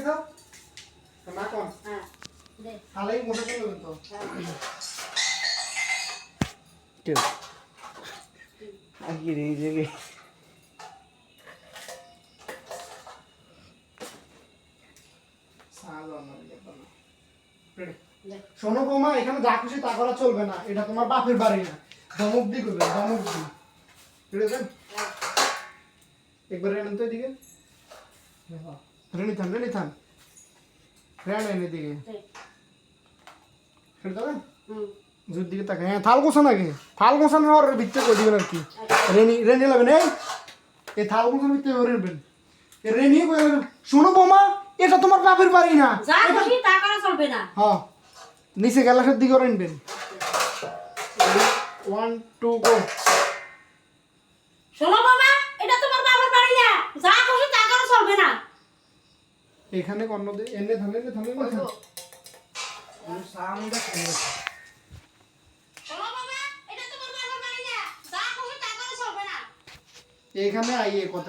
খাইছো না কোন হ্যাঁ দে খালাই মোটা করে তো ঠিক আগে এই জায়গায় সালো আমার ব্যাপার না দে শোনো বৌমা এখানে যা খুশি তা করা চলবে না এটা তোমার বাপের বাড়ি না ধমক দি করবে ধমক দি ঠিক আছে একবার রেন তো এদিকে রেনি থান রেন এদিকে দে সেটা দেবেন হুম জুর দিকে তাকে হ্যাঁ থাল গোছান আগে থাল গোছানোর হওয়ার ভিতরে করে দিবেন আর কি রেনি লাগবেন এই থাল গোছানোর ভিতরে করে নেবেন রেনি শোনো বৌমা এটা তোমার বাপের বাড়ি না যা খুশি তা করা চলবে না হ্যাঁ নিচে গ্যালাসের দিকে করে নেবেন 1 2 গো শোনো বাবা এটা তোমার বাবার বাড়ি না যা খুশি তা করা চলবে না এখানে কর্ণ দিয়ে এনে থামলে সামনে খেলে শোনো বাবা এটা তোমার বাবার বাড়ি না যা খুশি তা করা চলবে না এখানে আইয়ে কথা